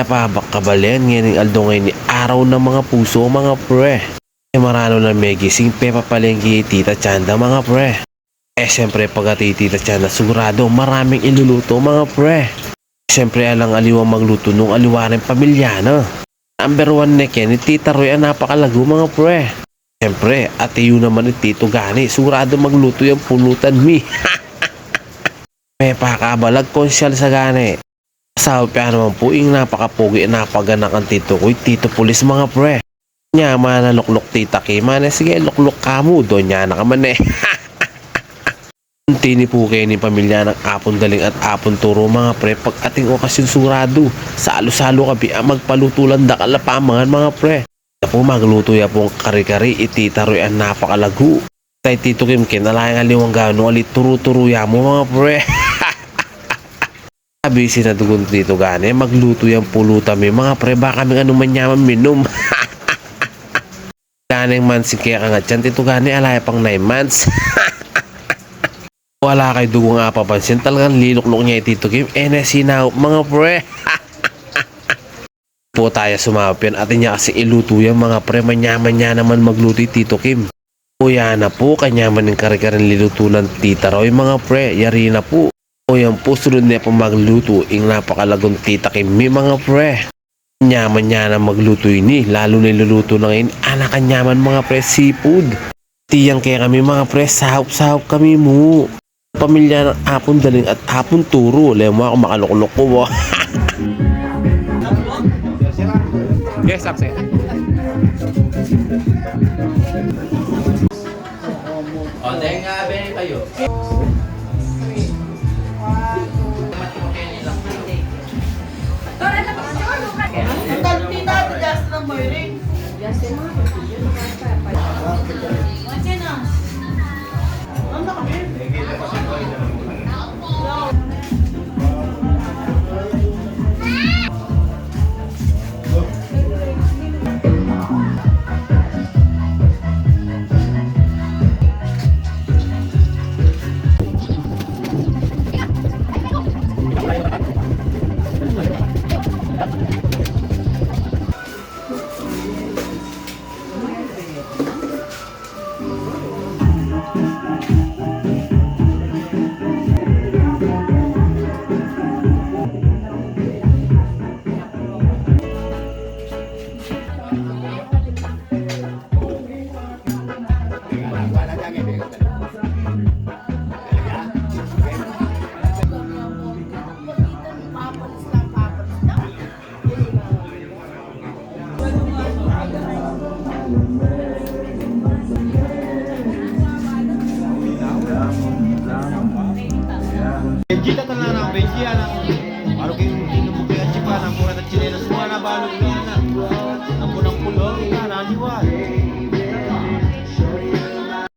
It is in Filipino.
Napabak kabalen ngayon aldo ngayon ni araw ng mga puso mga pre. Marano na may gising pepa palenggi tita Chanda mga pre. Siyempre pag tita Chanda sigurado maraming iluluto mga pre. Siyempre alang aliwang magluto nung aliwanan pamilyano. Number 1 na ni Tita Roy ang napakalago mga pre. Siyempre ate yun naman ni Tito Gani sigurado magluto yung pulutan mi. Pepa kabalag konsyal sa gani. Sabi pa naman po yung napakapugi napaganak ang tito ko, Tito Pulis mga pre. Nya mana lukluk tita Kimane, sige lukluk kamo doon nya na kaman eh. Tini po kayo ni pamilya ng apon daling at apon turo mga pre pag ating okasyon surado. Salo-salo kabi ang magpalutulan da kalapamangan mga pre. Na po magluto ya pong kari-kari itita Roy ang napakalago. Tay Tito Kim kinalayang aliwang gano alit turo-turo ya mo mga pre. Busy na dugon dito gani magluto yung pulutan may mga pre baka kami ano man yaman minom. Ganeng mansing kaya ka nga dyan dito gani alaya pang 9 months. Wala kay dugo nga papansin talagang liluklok niya Tito Kim sinaw mga pre. Po tayo sumapin atin niya kasi iluto yung mga pre manyaman niya naman magluto Tito Kim. Kuya na po kanyaman ng kare-karen liluto ng Tita Roy mga pre yari na po. O yan po sunod niya po magluto ing napakalagong Tita Kim may mga pre. Nyaman niya na magluto ini lalo niluluto na ngayon anak kanyaman mga pre seafood. Tiyang kaya kami mga pre sahop-sahop kami mo. Pamilya ng apon daling at apon turo. Alam mo ako makaluklok ko mo. Yes, abse. O, dahil nga abay kayo. Benji na ng Benji, anang, parang kinubog na yung chipa ng